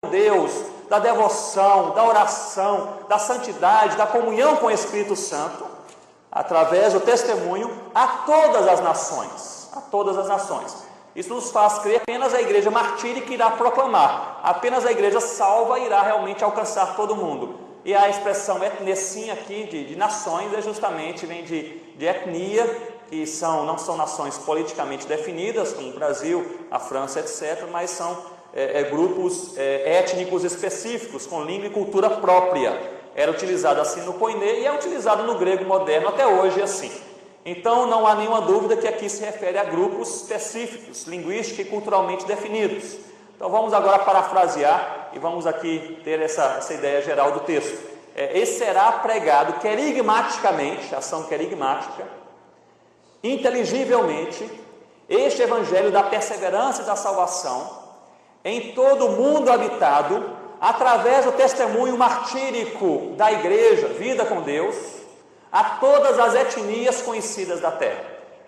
Deus, da devoção, da oração, da santidade, da comunhão com o Espírito Santo, através do testemunho a todas as nações, a todas as nações. Isso nos faz crer que apenas a igreja martírica irá proclamar, apenas a igreja salva irá realmente alcançar todo mundo. E a expressão etnesim aqui, de nações, justamente vem de etnia, que não são nações politicamente definidas, como o Brasil, a França, etc., mas são grupos étnicos específicos, com língua e cultura própria. Era utilizado assim no koiné e é utilizado no grego moderno até hoje assim. Então não há nenhuma dúvida que aqui se refere a grupos específicos, linguística e culturalmente definidos. Então vamos agora parafrasear e vamos aqui ter essa ideia geral do texto. Esse será pregado querigmaticamente, ação querigmática, inteligivelmente, este evangelho da perseverança e da salvação, em todo o mundo habitado, através do testemunho martírico da igreja, vida com Deus, a todas as etnias conhecidas da terra.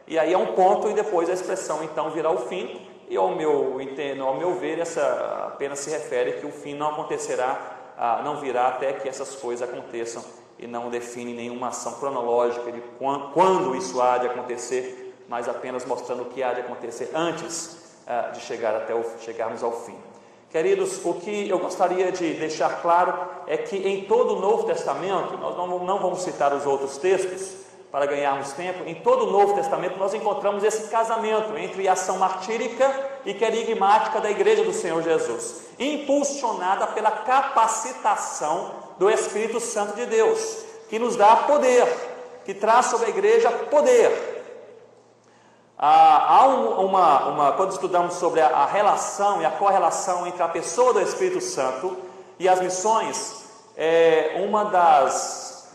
E aí é um ponto e depois a expressão então virá o fim, e ao meu ver, essa apenas se refere que o fim não acontecerá, não virá até que essas coisas aconteçam, e não define nenhuma ação cronológica de quando isso há de acontecer, mas apenas mostrando o que há de acontecer antes de chegarmos ao fim. Queridos, o que eu gostaria de deixar claro é que em todo o Novo Testamento, nós não vamos citar os outros textos para ganharmos tempo, em todo o Novo Testamento nós encontramos esse casamento entre a ação martírica e querigmática da Igreja do Senhor Jesus, impulsionada pela capacitação do Espírito Santo de Deus, que nos dá poder, que traz sobre a igreja poder. Quando estudamos sobre a relação e a correlação entre a pessoa do Espírito Santo e as missões, uma das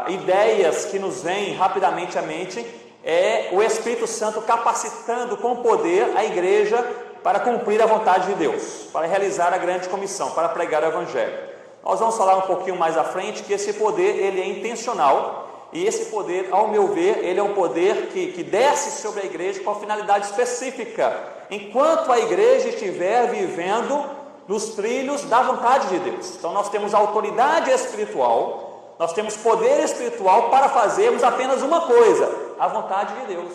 ideias que nos vem rapidamente à mente é o Espírito Santo capacitando com poder a igreja para cumprir a vontade de Deus, para realizar a grande comissão, para pregar o Evangelho. Nós vamos falar um pouquinho mais à frente que esse poder ele é intencional. E esse poder, ao meu ver, ele é um poder que desce sobre a igreja com a finalidade específica, enquanto a igreja estiver vivendo nos trilhos da vontade de Deus. Então nós temos autoridade espiritual, nós temos poder espiritual para fazermos apenas uma coisa, a vontade de Deus.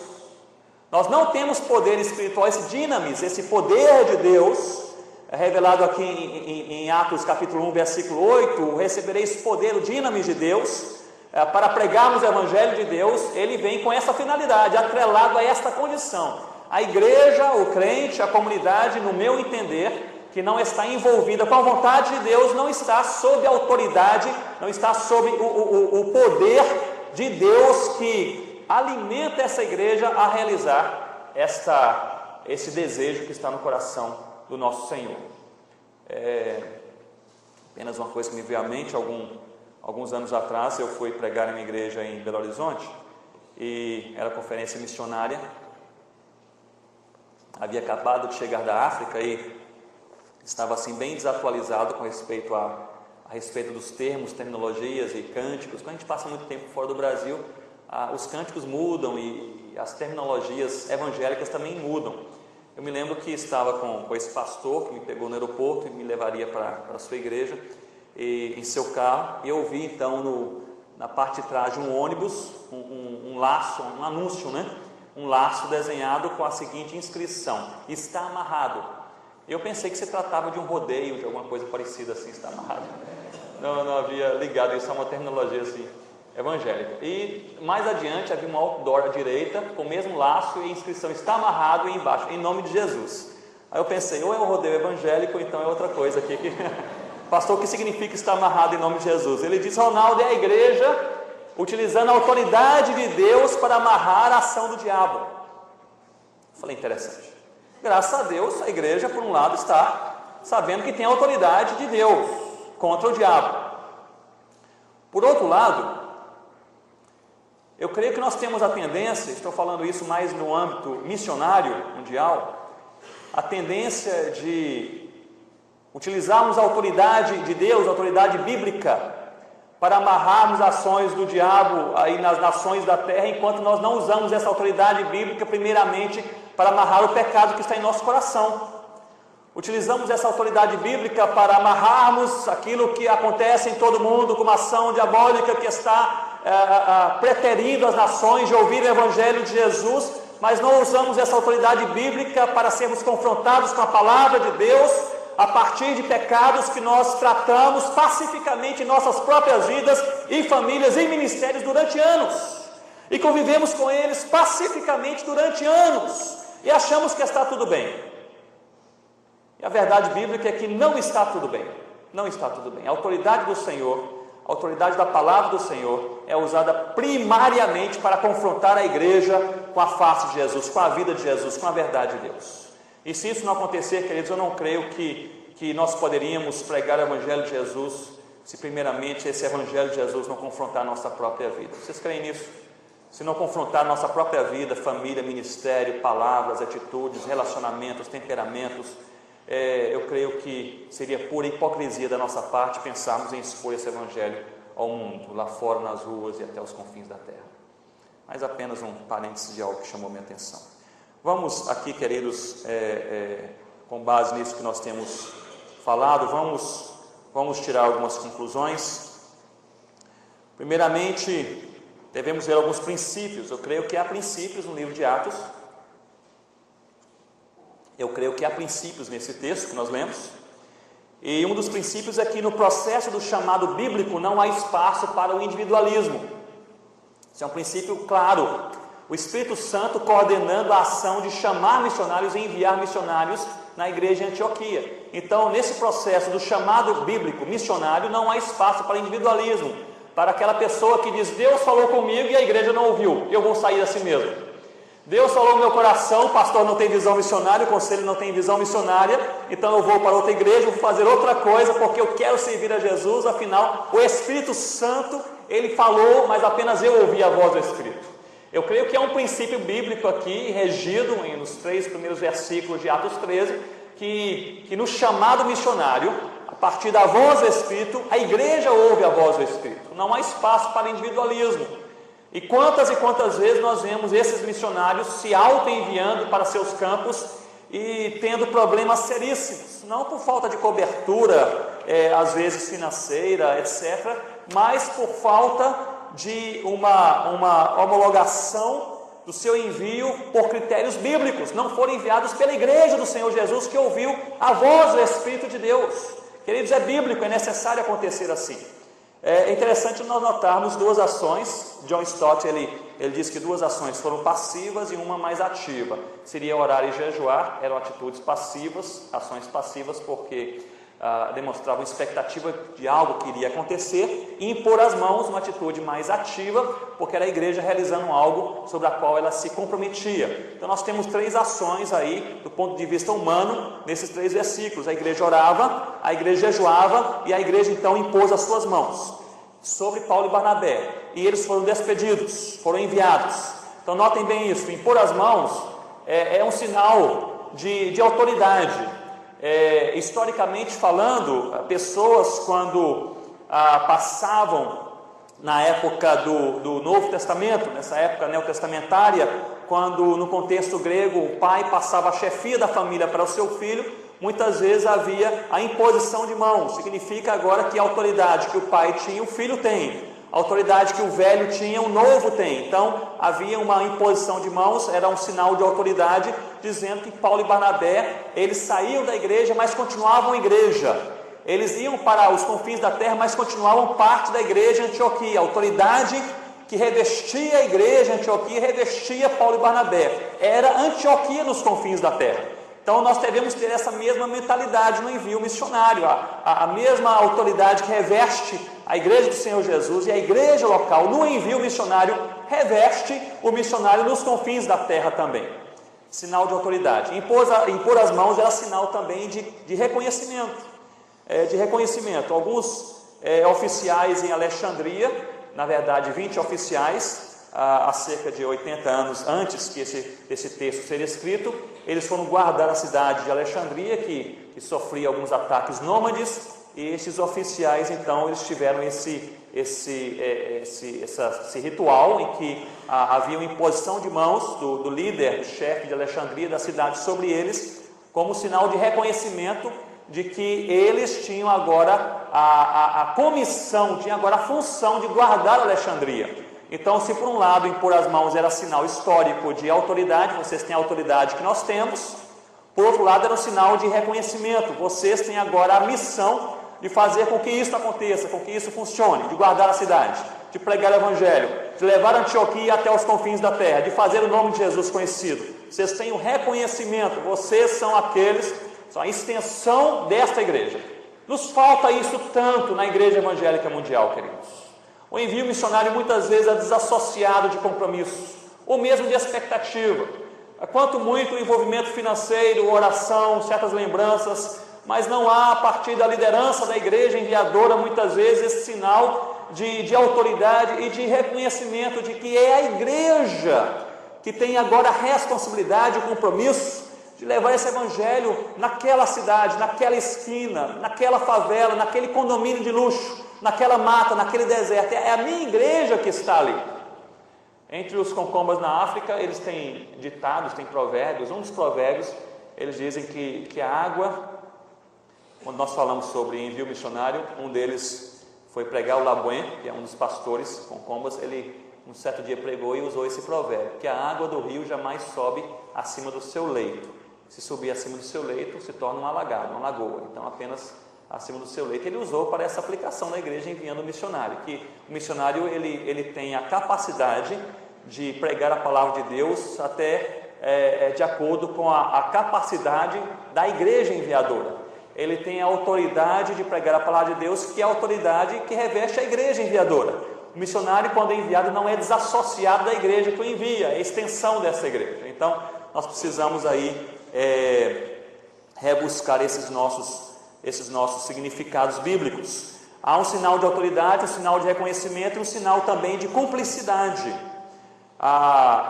Nós não temos poder espiritual, esse dinamis, esse poder de Deus, revelado aqui em Atos capítulo 1, versículo 8, recebereis poder, o dinamis de Deus, para pregarmos o Evangelho de Deus. Ele vem com essa finalidade, atrelado a esta condição. A igreja, o crente, a comunidade, no meu entender, que não está envolvida com a vontade de Deus, não está sob a autoridade, não está sob o poder de Deus que alimenta essa igreja a realizar esse desejo que está no coração do nosso Senhor. Apenas uma coisa que me veio à mente, alguns anos atrás eu fui pregar em uma igreja em Belo Horizonte, e era conferência missionária. Havia acabado de chegar da África e estava assim bem desatualizado com respeito a respeito dos termos, terminologias e cânticos. Quando a gente passa muito tempo fora do Brasil, os cânticos mudam e as terminologias evangélicas também mudam. Eu me lembro que estava com esse pastor que me pegou no aeroporto e me levaria para a sua igreja, em seu carro, e eu vi então na parte de trás de um ônibus um laço, um anúncio, né? Um laço desenhado com a seguinte inscrição: está amarrado. Eu pensei que se tratava de um rodeio, de alguma coisa parecida assim, está amarrado. Não havia ligado isso a uma terminologia assim, evangélica. E mais adiante havia um outdoor à direita, com o mesmo laço e a inscrição está amarrado, e embaixo, em nome de Jesus. Aí eu pensei, ou é um rodeio evangélico, ou então é outra coisa aqui que... Pastor, o que significa estar amarrado em nome de Jesus? Ele diz, Ronaldo, é a igreja utilizando a autoridade de Deus para amarrar a ação do diabo. Eu falei, interessante. Graças a Deus, a igreja, por um lado, está sabendo que tem a autoridade de Deus contra o diabo. Por outro lado, eu creio que nós temos a tendência, estou falando isso mais no âmbito missionário mundial, a tendência de utilizarmos a autoridade de Deus, a autoridade bíblica, para amarrarmos ações do diabo aí nas nações da terra, enquanto nós não usamos essa autoridade bíblica primeiramente para amarrar o pecado que está em nosso coração. Utilizamos essa autoridade bíblica para amarrarmos aquilo que acontece em todo mundo, como ação diabólica que está preterindo as nações de ouvir o Evangelho de Jesus, mas não usamos essa autoridade bíblica para sermos confrontados com a palavra de Deus a partir de pecados que nós tratamos pacificamente em nossas próprias vidas, em famílias, em ministérios durante anos, e convivemos com eles pacificamente durante anos, e achamos que está tudo bem. E a verdade bíblica é que não está tudo bem, não está tudo bem. A autoridade do Senhor, a autoridade da palavra do Senhor é usada primariamente para confrontar a igreja com a face de Jesus, com a vida de Jesus, com a verdade de Deus. E se isso não acontecer, queridos, eu não creio que nós poderíamos pregar o Evangelho de Jesus se primeiramente esse Evangelho de Jesus não confrontar a nossa própria vida. Vocês creem nisso? Se não confrontar a nossa própria vida, família, ministério, palavras, atitudes, relacionamentos, temperamentos, eu creio que seria pura hipocrisia da nossa parte pensarmos em expor esse Evangelho ao mundo, lá fora, nas ruas e até os confins da terra. Mas apenas um parênteses de algo que chamou minha atenção. Vamos aqui, queridos, com base nisso que nós temos falado, vamos tirar algumas conclusões. Primeiramente, devemos ver alguns princípios. Eu creio que há princípios no livro de Atos. Eu creio que há princípios nesse texto que nós lemos, e um dos princípios é que no processo do chamado bíblico não há espaço para o individualismo. Isso é um princípio claro. O Espírito Santo coordenando a ação de chamar missionários e enviar missionários na igreja de Antioquia. Então, nesse processo do chamado bíblico missionário, não há espaço para individualismo, para aquela pessoa que diz: Deus falou comigo e a igreja não ouviu, eu vou sair assim mesmo. Deus falou no meu coração, o pastor não tem visão missionária, o conselho não tem visão missionária, então eu vou para outra igreja, vou fazer outra coisa, porque eu quero servir a Jesus. Afinal, o Espírito Santo, ele falou, mas apenas eu ouvi a voz do Espírito. Eu creio que é um princípio bíblico aqui, regido nos 3 primeiros versículos de Atos 13, que no chamado missionário, a partir da voz do Espírito, a igreja ouve a voz do Espírito. Não há espaço para individualismo. E quantas vezes nós vemos esses missionários se auto-enviando para seus campos e tendo problemas seríssimos, não por falta de cobertura, às vezes financeira, etc., mas por falta de uma homologação do seu envio por critérios bíblicos. Não foram enviados pela igreja do Senhor Jesus, que ouviu a voz do Espírito de Deus. Queridos, é bíblico, é necessário acontecer assim. É interessante nós notarmos 2 ações. John Stott, ele diz que 2 ações foram passivas e uma mais ativa. Seria orar e jejuar, eram atitudes passivas, ações passivas, porque demonstravam expectativa de algo que iria acontecer, e impor as mãos, uma atitude mais ativa, porque era a igreja realizando algo sobre a qual ela se comprometia. Então nós temos 3 ações aí, do ponto de vista humano, nesses 3 versículos. A igreja orava, a igreja jejuava, e a igreja então impôs as suas mãos sobre Paulo e Barnabé, e eles foram despedidos, foram enviados. Então notem bem isso, impor as mãos é um sinal de autoridade. Historicamente falando, pessoas quando passavam na época do Novo Testamento, nessa época neotestamentária, quando no contexto grego o pai passava a chefia da família para o seu filho, muitas vezes havia a imposição de mãos. Significa agora que a autoridade que o pai tinha, o filho tem. A autoridade que o velho tinha, o novo tem. Então, havia uma imposição de mãos, era um sinal de autoridade, dizendo que Paulo e Barnabé, eles saíam da igreja, mas continuavam igreja. Eles iam para os confins da terra, mas continuavam parte da igreja de Antioquia. A autoridade que revestia a igreja de Antioquia, revestia Paulo e Barnabé. Era Antioquia nos confins da terra. Então nós devemos ter essa mesma mentalidade no envio missionário, a mesma autoridade que reveste a igreja do Senhor Jesus e a igreja local no envio missionário, reveste o missionário nos confins da terra também. Sinal de autoridade. Impor as mãos era sinal também de reconhecimento. Alguns oficiais em Alexandria, na verdade 20 oficiais, há cerca de 80 anos antes que esse texto seja escrito, eles foram guardar a cidade de Alexandria, que sofria alguns ataques nômades, e esses oficiais, então, eles tiveram esse ritual em que havia uma imposição de mãos do líder, do chefe de Alexandria, da cidade, sobre eles, como sinal de reconhecimento de que eles tinham agora a comissão, tinham agora a função de guardar Alexandria. Então, se por um lado impor as mãos era sinal histórico de autoridade, vocês têm a autoridade que nós temos, por outro lado era um sinal de reconhecimento, vocês têm agora a missão de fazer com que isso aconteça, com que isso funcione, de guardar a cidade, de pregar o Evangelho, de levar Antioquia até os confins da terra, de fazer o nome de Jesus conhecido. Vocês têm o reconhecimento, vocês são aqueles, são a extensão desta igreja. Nos falta isso tanto na igreja evangélica mundial, queridos. O envio missionário muitas vezes é desassociado de compromissos, ou mesmo de expectativa. Quanto muito o envolvimento financeiro, oração, certas lembranças, mas não há a partir da liderança da igreja enviadora muitas vezes esse sinal de autoridade e de reconhecimento de que é a igreja que tem agora a responsabilidade, o compromisso de levar esse evangelho naquela cidade, naquela esquina, naquela favela, naquele condomínio de luxo, naquela mata, naquele deserto. É a minha igreja que está ali. Entre os concombas na África, eles têm ditados, têm provérbios. Um dos provérbios, eles dizem que a água, quando nós falamos sobre envio missionário, um deles foi pregar o Labuen, que é um dos pastores concombas. Ele um certo dia pregou e usou esse provérbio, que a água do rio jamais sobe acima do seu leito. Se subir acima do seu leito, se torna um alagado, uma lagoa. Então, apenas acima do seu leito. Ele usou para essa aplicação na igreja enviando o missionário, que o missionário ele tem a capacidade de pregar a palavra de Deus até de acordo com a capacidade da igreja enviadora. Ele tem a autoridade de pregar a palavra de Deus, que é a autoridade que reveste a igreja enviadora. O missionário, quando é enviado, não é desassociado da igreja que o envia, é a extensão dessa igreja. Então, nós precisamos aí rebuscar esses nossos significados bíblicos. Há um sinal de autoridade, um sinal de reconhecimento e um sinal também de cumplicidade.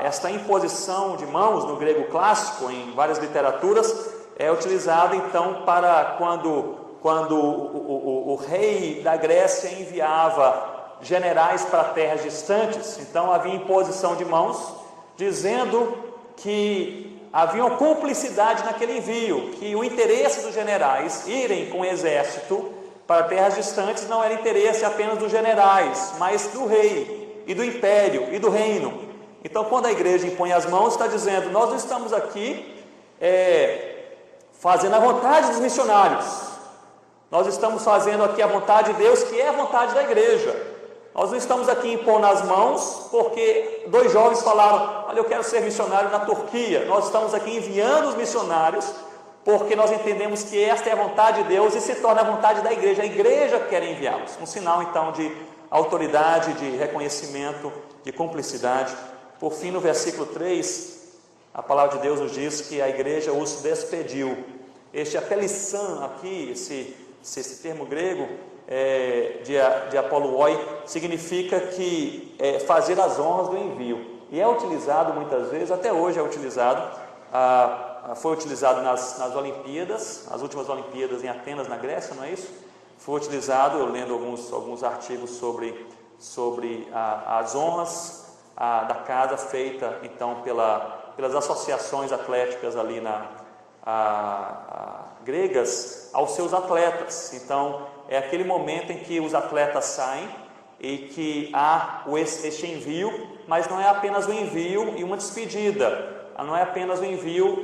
Esta imposição de mãos no grego clássico, em várias literaturas, é utilizada então para quando o rei da Grécia enviava generais para terras distantes. Então havia imposição de mãos, dizendo que havia uma cumplicidade naquele envio, que o interesse dos generais irem com o exército para terras distantes não era interesse apenas dos generais, mas do rei e do império e do reino. Então, quando a igreja impõe as mãos, está dizendo: nós não estamos aqui fazendo a vontade dos missionários, nós estamos fazendo aqui a vontade de Deus, que é a vontade da igreja. Nós não estamos aqui impondo as mãos porque dois jovens falaram: olha, eu quero ser missionário na Turquia. Nós estamos aqui enviando os missionários porque nós entendemos que esta é a vontade de Deus e se torna a vontade da igreja. A igreja quer enviá-los. Um sinal então de autoridade, de reconhecimento, de cumplicidade. Por fim, no versículo 3, a palavra de Deus nos diz que a igreja os despediu. Este apelissão aqui, esse termo grego de apoluoi, significa que fazer as honras do envio. E é utilizado muitas vezes, até hoje é utilizado, foi utilizado nas Olimpíadas, as últimas Olimpíadas em Atenas, na Grécia, não é isso? Foi utilizado, eu lendo alguns artigos sobre as honras da casa feita então pelas associações atléticas ali gregas aos seus atletas. Então é aquele momento em que os atletas saem e que há este envio, mas não é apenas o envio e uma despedida, não é apenas o envio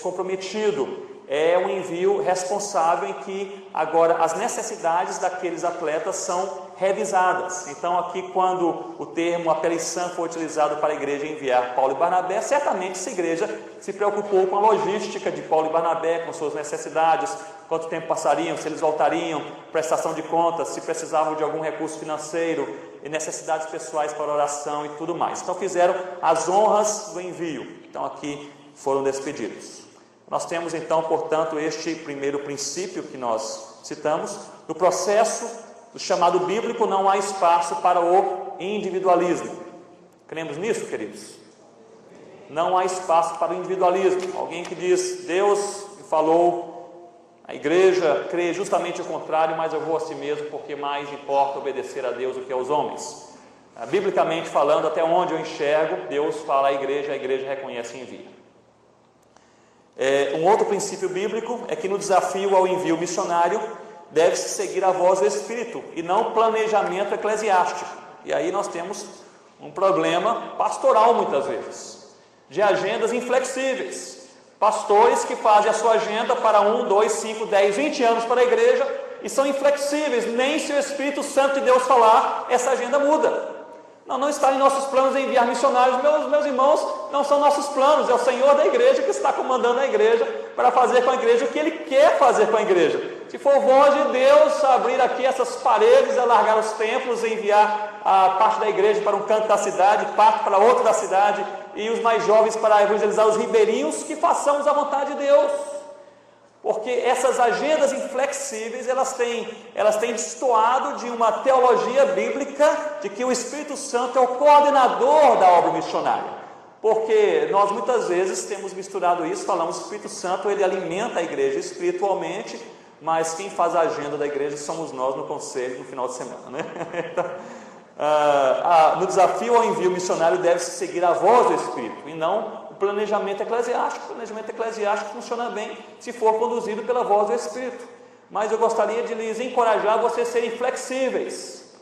comprometido, é um envio responsável em que agora as necessidades daqueles atletas são revisadas. Então aqui, quando o termo apelissão foi utilizado para a igreja enviar Paulo e Barnabé, certamente essa igreja se preocupou com a logística de Paulo e Barnabé, com suas necessidades, quanto tempo passariam, se eles voltariam, prestação de contas, se precisavam de algum recurso financeiro e necessidades pessoais para oração e tudo mais. Então fizeram as honras do envio. Então aqui foram despedidos. Nós temos então, portanto, este primeiro princípio que nós citamos. No processo do chamado bíblico não há espaço para o individualismo. Cremos nisso, queridos? Não há espaço para o individualismo. Alguém que diz: Deus me falou, a igreja crê justamente o contrário, mas eu vou a si mesmo porque mais importa obedecer a Deus do que aos homens. Biblicamente falando, até onde eu enxergo, Deus fala à igreja, a igreja reconhece e envia. Um outro princípio bíblico é que no desafio ao envio missionário deve-se seguir a voz do Espírito e não o planejamento eclesiástico. E aí nós temos um problema pastoral muitas vezes, de agendas inflexíveis. Pastores que fazem a sua agenda para 1, 2, 5, 10, 20 anos para a igreja e são inflexíveis, nem se o Espírito Santo de Deus falar, essa agenda muda. Não está em nossos planos enviar missionários, meus irmãos, não são nossos planos, é o Senhor da igreja que está comandando a igreja para fazer com a igreja o que Ele quer fazer com a igreja. Se for voz de Deus, abrir aqui essas paredes, alargar os templos, enviar a parte da igreja para um canto da cidade, parte para outro da cidade, e os mais jovens para evangelizar os ribeirinhos, que façamos a vontade de Deus. Porque essas agendas inflexíveis, elas têm destoado de uma teologia bíblica de que o Espírito Santo é o coordenador da obra missionária. Porque nós muitas vezes temos misturado isso, falamos que o Espírito Santo ele alimenta a igreja espiritualmente, mas quem faz a agenda da igreja somos nós no conselho no final de semana, né? Então, no desafio ao envio missionário deve-se seguir a voz do Espírito e não o planejamento eclesiástico. O planejamento eclesiástico funciona bem se for conduzido pela voz do Espírito. Mas eu gostaria de lhes encorajar a vocês serem flexíveis,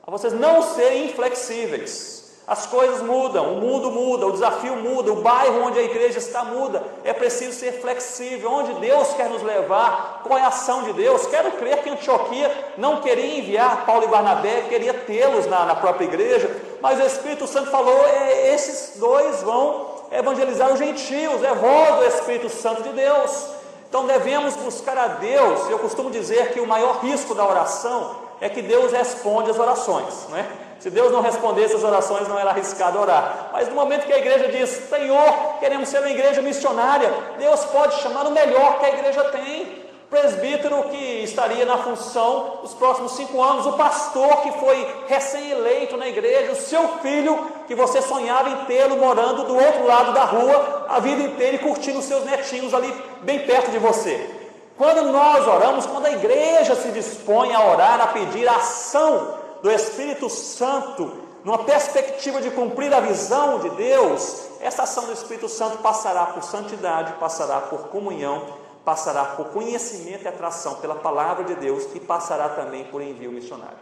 a vocês não serem inflexíveis. As coisas mudam, o mundo muda, o desafio muda, o bairro onde a igreja está muda. É preciso ser flexível. Onde Deus quer nos levar, qual é a ação de Deus? Quero crer que Antioquia não queria enviar Paulo e Barnabé, queria tê-los na própria igreja, mas o Espírito Santo falou, esses dois vão evangelizar os gentios, é voz do Espírito Santo de Deus. Então devemos buscar a Deus. Eu costumo dizer que o maior risco da oração é que Deus responde as orações, não é? Se Deus não respondesse as orações, não era arriscado orar. Mas no momento que a igreja diz, Senhor, queremos ser uma igreja missionária, Deus pode chamar o melhor que a igreja tem. O presbítero que estaria na função dos próximos 5 anos, o pastor que foi recém-eleito na igreja, o seu filho que você sonhava em tê-lo morando do outro lado da rua, a vida inteira e curtindo os seus netinhos ali bem perto de você. Quando nós oramos, quando a igreja se dispõe a orar, a pedir a ação do Espírito Santo, numa perspectiva de cumprir a visão de Deus, essa ação do Espírito Santo passará por santidade, passará por comunhão, passará por conhecimento e atração pela palavra de Deus e passará também por envio missionário.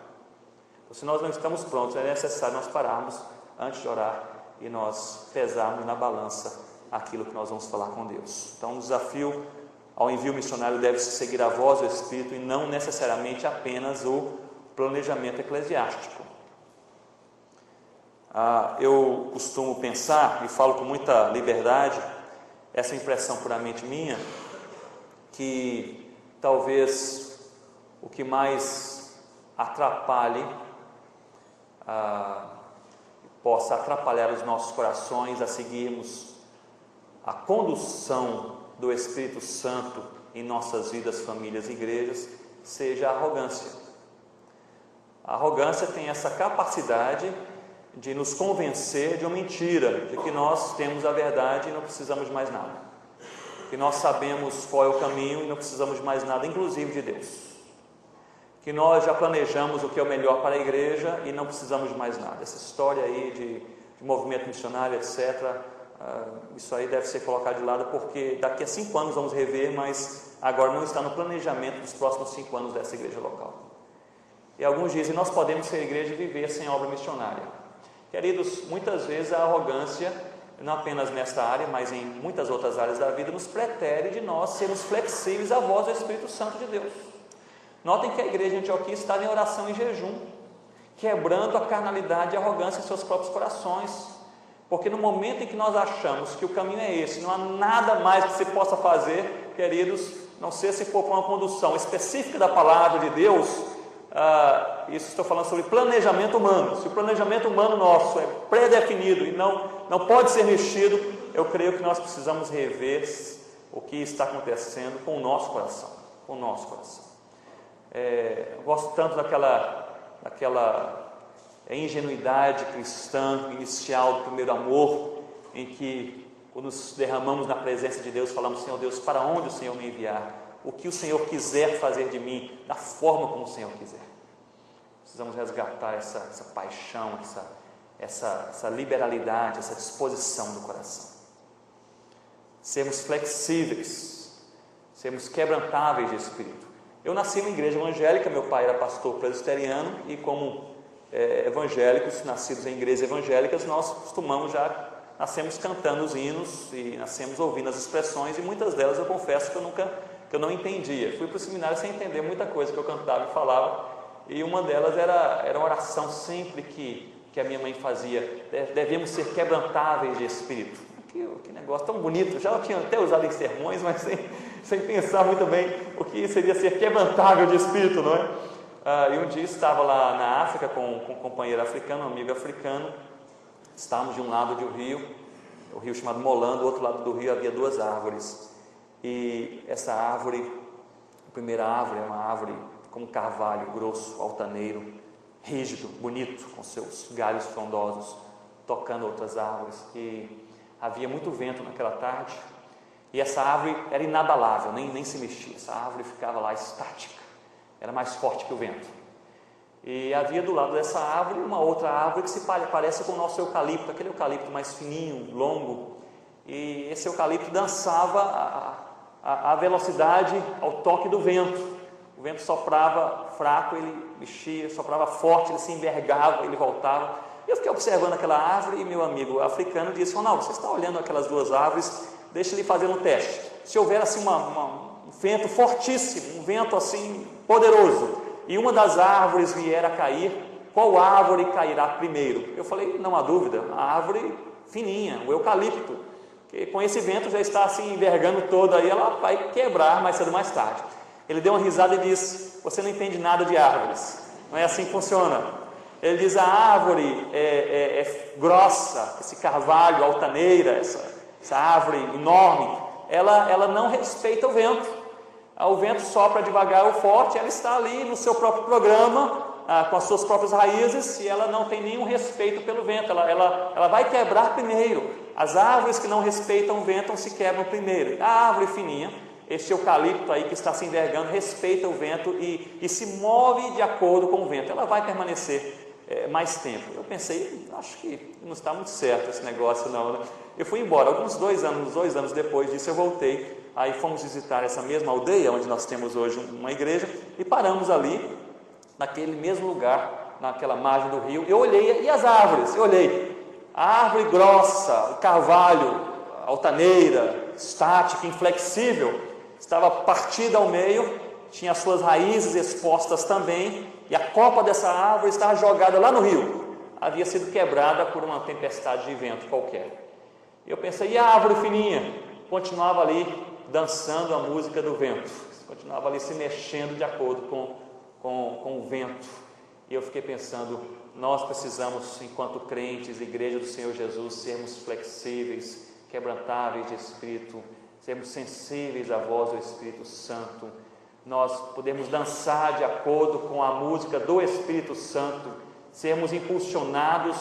Então, se nós não estamos prontos, é necessário nós pararmos antes de orar e nós pesarmos na balança aquilo que nós vamos falar com Deus. Então, o desafio ao envio missionário deve-se seguir a voz do Espírito e não necessariamente apenas o planejamento eclesiástico. Eu costumo pensar, e falo com muita liberdade, essa impressão puramente minha, que talvez o que mais atrapalhe, possa atrapalhar os nossos corações a seguirmos a condução do Espírito Santo em nossas vidas, famílias e igrejas, seja a arrogância. A arrogância tem essa capacidade de nos convencer de uma mentira, de que nós temos a verdade e não precisamos de mais nada, que nós sabemos qual é o caminho e não precisamos de mais nada, inclusive de Deus, que nós já planejamos o que é o melhor para a igreja e não precisamos de mais nada. Essa história aí de movimento missionário, etc., isso aí deve ser colocado de lado, porque daqui a 5 anos vamos rever, mas agora não está no planejamento dos próximos 5 anos dessa igreja local. E alguns dizem, nós podemos ser igreja e viver sem obra missionária. Queridos, muitas vezes a arrogância, não apenas nesta área, mas em muitas outras áreas da vida, nos pretere de nós sermos flexíveis à voz do Espírito Santo de Deus. Notem que a igreja de Antioquia está em oração e jejum, quebrando a carnalidade e a arrogância em seus próprios corações. Porque no momento em que nós achamos que o caminho é esse, não há nada mais que se possa fazer, queridos, não sei se for para uma condução específica da palavra de Deus, isso estou falando sobre planejamento humano. Se o planejamento humano nosso é pré-definido e não pode ser mexido, eu creio que nós precisamos rever o que está acontecendo com o nosso coração. Com o nosso coração. Eu gosto tanto daquela ingenuidade cristã inicial do primeiro amor, em que quando nos derramamos na presença de Deus, falamos, Senhor Deus, para onde o Senhor me enviar? O que o Senhor quiser fazer de mim, da forma como o Senhor quiser. Precisamos resgatar essa paixão, essa liberalidade, essa disposição do coração. sermos flexíveis, sermos quebrantáveis de espírito. Eu nasci em uma igreja evangélica, meu pai era pastor presbiteriano e como evangélicos, nascidos em igrejas evangélicas, nós nascemos cantando os hinos e nascemos ouvindo as expressões e muitas delas eu confesso que eu não entendia. Fui para o seminário sem entender muita coisa que eu cantava e falava e uma delas era a oração sempre que a minha mãe fazia: devemos ser quebrantáveis de espírito. Que negócio tão bonito, já eu tinha até usado em sermões, mas sem pensar muito bem o que seria ser quebrantável de espírito, não é? E um dia estava lá na África com um companheiro africano, um amigo africano. Estávamos de um lado de um rio, o rio chamado Molan, do outro lado do rio havia 2 árvores. E essa árvore, a primeira árvore é uma árvore com um carvalho grosso, altaneiro, rígido, bonito, com seus galhos frondosos, tocando outras árvores. E havia muito vento naquela tarde, e essa árvore era inabalável, nem se mexia. Essa árvore ficava lá estática, era mais forte que o vento. E havia do lado dessa árvore uma outra árvore que se parece com o nosso eucalipto, aquele eucalipto mais fininho, longo. E esse eucalipto dançava a velocidade ao toque do vento. O vento soprava fraco, ele mexia, soprava forte, ele se envergava, ele voltava. Eu fiquei observando aquela árvore e meu amigo africano disse: Ronaldo, você está olhando aquelas 2 árvores, deixa ele fazer um teste. Se houver assim um vento fortíssimo, um vento assim poderoso, e uma das árvores vier a cair, qual árvore cairá primeiro? Eu falei: não há dúvida, a árvore fininha, o eucalipto, que com esse vento já está assim envergando toda, aí ela vai quebrar mais cedo ou mais tarde. Ele deu uma risada e disse: você não entende nada de árvores, não é assim que funciona. Ele diz: a árvore é grossa, esse carvalho, altaneira, essa árvore enorme, ela não respeita o vento. O vento sopra devagar ou forte, ela está ali no seu próprio programa, com as suas próprias raízes, e ela não tem nenhum respeito pelo vento, ela vai quebrar primeiro. As árvores que não respeitam o vento se quebram primeiro. A árvore fininha, esse eucalipto aí que está se envergando, respeita o vento e se move de acordo com o vento, ela vai permanecer mais tempo. Eu pensei: acho que não está muito certo esse negócio não, né? Eu fui embora. Alguns 2 anos depois disso eu voltei. Aí fomos visitar essa mesma aldeia onde nós temos hoje uma igreja e paramos ali, naquele mesmo lugar, naquela margem do rio. Eu olhei, e as árvores? Eu olhei, a árvore grossa, o carvalho, altaneira, estática, inflexível, estava partida ao meio, tinha as suas raízes expostas também, e a copa dessa árvore estava jogada lá no rio, havia sido quebrada por uma tempestade de vento qualquer. Eu pensei: e a árvore fininha? Continuava ali dançando a música do vento, continuava ali se mexendo de acordo com o vento. E eu fiquei pensando: nós precisamos, enquanto crentes, igreja do Senhor Jesus, sermos flexíveis, quebrantáveis de espírito, sermos sensíveis à voz do Espírito Santo. Nós podemos dançar de acordo com a música do Espírito Santo, sermos impulsionados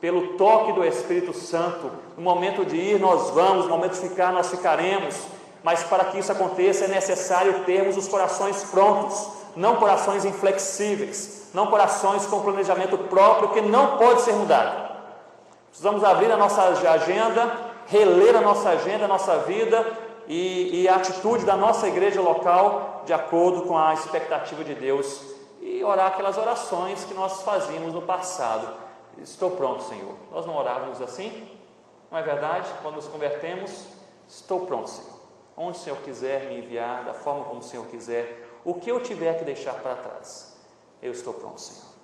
pelo toque do Espírito Santo. No momento de ir, nós vamos, no momento de ficar, nós ficaremos. Mas para que isso aconteça é necessário termos os corações prontos, não corações inflexíveis, não corações com planejamento próprio que não pode ser mudado. Precisamos abrir a nossa agenda, reler a nossa agenda, a nossa vida e a atitude da nossa igreja local de acordo com a expectativa de Deus e orar aquelas orações que nós fazíamos no passado. Estou pronto, Senhor. Nós não orávamos assim? Não é verdade? Quando nos convertemos, estou pronto, Senhor. Onde o Senhor quiser me enviar, da forma como o Senhor quiser, o que eu tiver que deixar para trás, eu estou pronto, Senhor.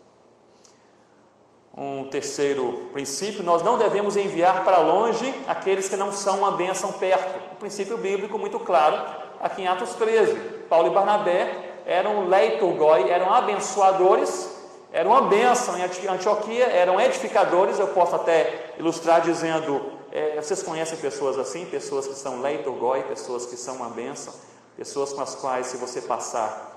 Um terceiro princípio: nós não devemos enviar para longe aqueles que não são uma bênção perto. Um princípio bíblico muito claro, aqui em Atos 13. Paulo e Barnabé eram leitorgoi, eram abençoadores, eram uma bênção em Antioquia, eram edificadores. Eu posso até ilustrar dizendo: vocês conhecem pessoas assim, pessoas que são leitorgoi, pessoas que são uma bênção, pessoas com as quais, se você passar,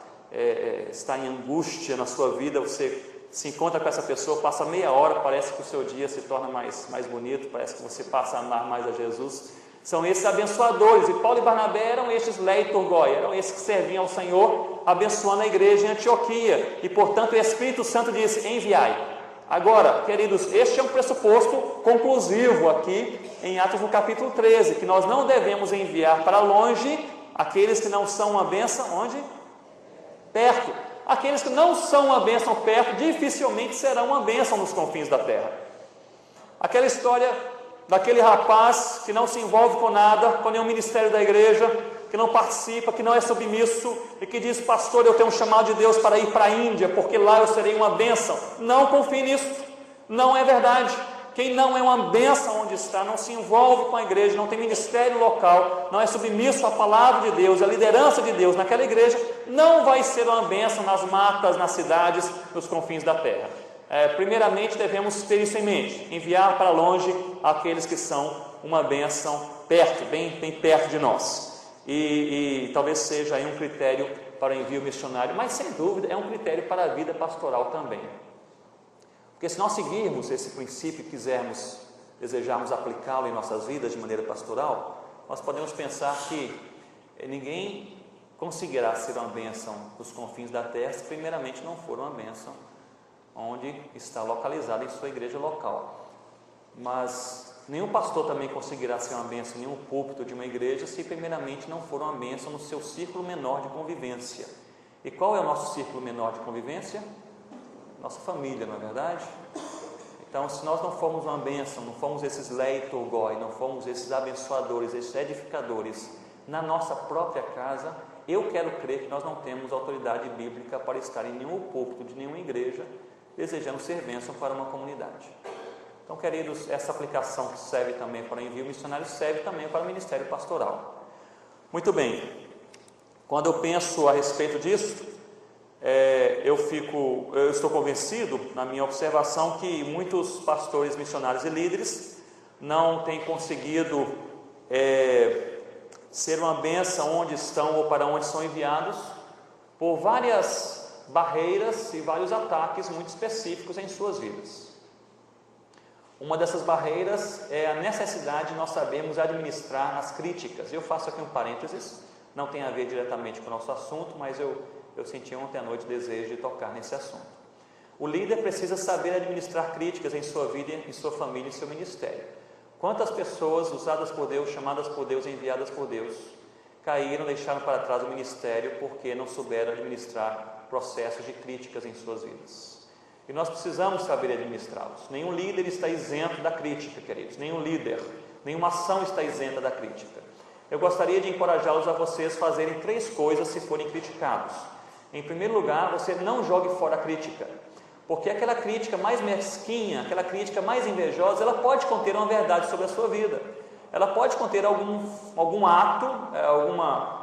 está em angústia na sua vida, você se encontra com essa pessoa, passa meia hora, parece que o seu dia se torna mais bonito, parece que você passa a amar mais a Jesus. São esses abençoadores, e Paulo e Barnabé eram esses leitorgoi, eram esses que serviam ao Senhor, abençoando a igreja em Antioquia, e portanto o Espírito Santo disse: enviai. Agora, queridos, este é um pressuposto conclusivo aqui em Atos no capítulo 13, que nós não devemos enviar para longe aqueles que não são uma bênção, onde? Perto. Aqueles que não são uma bênção perto, dificilmente serão uma bênção nos confins da terra. Aquela história daquele rapaz que não se envolve com nada, com nenhum ministério da igreja, que não participa, que não é submisso, e que diz: pastor, eu tenho um chamado de Deus para ir para a Índia, porque lá eu serei uma bênção. Não confie nisso, não é verdade. Quem não é uma bênção onde está, não se envolve com a igreja, não tem ministério local, não é submisso à palavra de Deus, à liderança de Deus naquela igreja, não vai ser uma bênção nas matas, nas cidades, nos confins da terra. Primeiramente devemos ter isso em mente, enviar para longe aqueles que são uma bênção perto, bem perto de nós. E talvez seja aí um critério para o envio missionário, mas sem dúvida é um critério para a vida pastoral também. Porque se nós seguirmos esse princípio e desejarmos aplicá-lo em nossas vidas de maneira pastoral, nós podemos pensar que ninguém conseguirá ser uma bênção dos confins da terra se primeiramente não for uma bênção onde está localizada em sua igreja local. Mas nenhum pastor também conseguirá ser uma bênção em nenhum púlpito de uma igreja se primeiramente não for uma bênção no seu círculo menor de convivência. E qual é o nosso círculo menor de convivência? Nossa família, não é verdade? Então, se nós não formos uma bênção, não formos esses leitogoi, não formos esses abençoadores, esses edificadores na nossa própria casa, eu quero crer que nós não temos autoridade bíblica para estar em nenhum púlpito de nenhuma igreja desejando ser bênção para uma comunidade. Então, queridos, essa aplicação que serve também para o envio missionário serve também para o ministério pastoral. Muito bem, quando eu penso a respeito disso, eu estou convencido, na minha observação, que muitos pastores, missionários e líderes não têm conseguido ser uma bênção onde estão ou para onde são enviados, por várias barreiras e vários ataques muito específicos em suas vidas. Uma dessas barreiras é a necessidade de nós sabermos administrar as críticas. Eu faço aqui um parênteses, não tem a ver diretamente com o nosso assunto, mas eu senti ontem à noite o desejo de tocar nesse assunto. O líder precisa saber administrar críticas em sua vida, em sua família, em seu ministério. Quantas pessoas usadas por Deus, chamadas por Deus, enviadas por Deus, caíram, deixaram para trás o ministério porque não souberam administrar processos de críticas em suas vidas. E nós precisamos saber administrá-los. Nenhum líder está isento da crítica, queridos. Nenhum líder, nenhuma ação está isenta da crítica. Eu gostaria de encorajá-los a vocês fazerem 3 coisas se forem criticados. Em primeiro lugar, você não jogue fora a crítica, porque aquela crítica mais mesquinha, aquela crítica mais invejosa, ela pode conter uma verdade sobre a sua vida. Ela pode conter algum ato,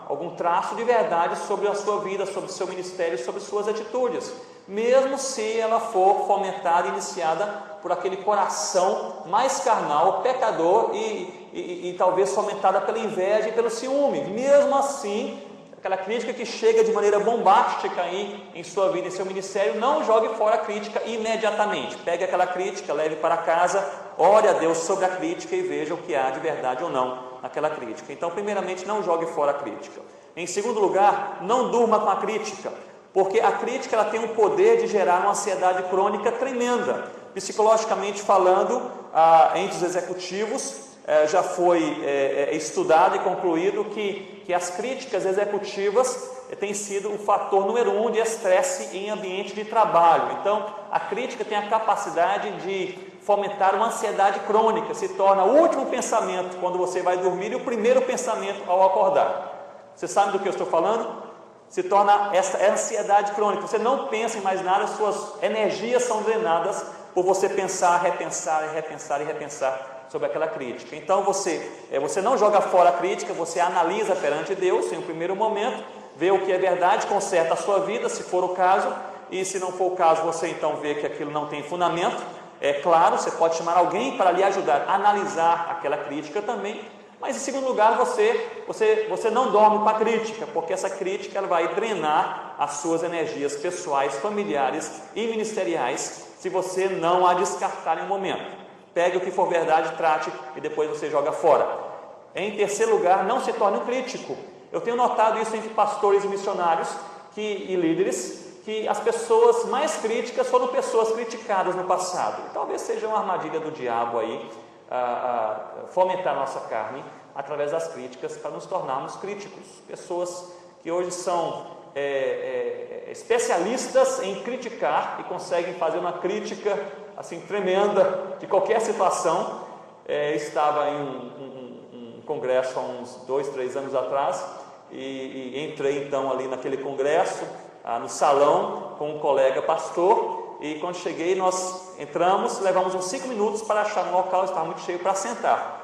algum traço de verdade sobre a sua vida, sobre o seu ministério, sobre suas atitudes, mesmo se ela for fomentada, iniciada por aquele coração mais carnal, pecador e talvez fomentada pela inveja e pelo ciúme. Mesmo assim, aquela crítica que chega de maneira bombástica em sua vida, em seu ministério, não jogue fora a crítica imediatamente. Pegue aquela crítica, leve para casa, ore a Deus sobre a crítica e veja o que há de verdade ou não naquela crítica. Então, primeiramente, não jogue fora a crítica. Em segundo lugar, não durma com a crítica, porque a crítica ela tem o poder de gerar uma ansiedade crônica tremenda. Psicologicamente falando, entre os executivos, já foi estudado e concluído que as críticas executivas têm sido o fator número 1 de estresse em ambiente de trabalho. Então, a crítica tem a capacidade de fomentar uma ansiedade crônica, se torna o último pensamento quando você vai dormir e o primeiro pensamento ao acordar. Você sabe do que eu estou falando? Se torna essa ansiedade crônica, você não pensa em mais nada, suas energias são drenadas por você pensar, repensar e repensar e repensar sobre aquela crítica. Então você não joga fora a crítica, você analisa perante Deus em um primeiro momento, vê o que é verdade, conserta a sua vida, se for o caso, e se não for o caso, você então vê que aquilo não tem fundamento. É claro, você pode chamar alguém para lhe ajudar a analisar aquela crítica também, mas em segundo lugar, você não dorme com a crítica, porque essa crítica ela vai drenar as suas energias pessoais, familiares e ministeriais, se você não a descartar em um momento. Pegue o que for verdade, trate e depois você joga fora. Em terceiro lugar, não se torne um crítico. Eu tenho notado isso entre pastores e missionários e líderes, que as pessoas mais críticas foram pessoas criticadas no passado. E talvez seja uma armadilha do diabo aí, fomentar nossa carne através das críticas para nos tornarmos críticos. Pessoas que hoje são especialistas em criticar e conseguem fazer uma crítica assim tremenda de qualquer situação. Estava em um congresso há uns 2, 3 anos atrás e entrei então ali naquele congresso, no salão, com um colega pastor, e quando cheguei nós entramos, levamos uns 5 minutos para achar um local, estava muito cheio para sentar.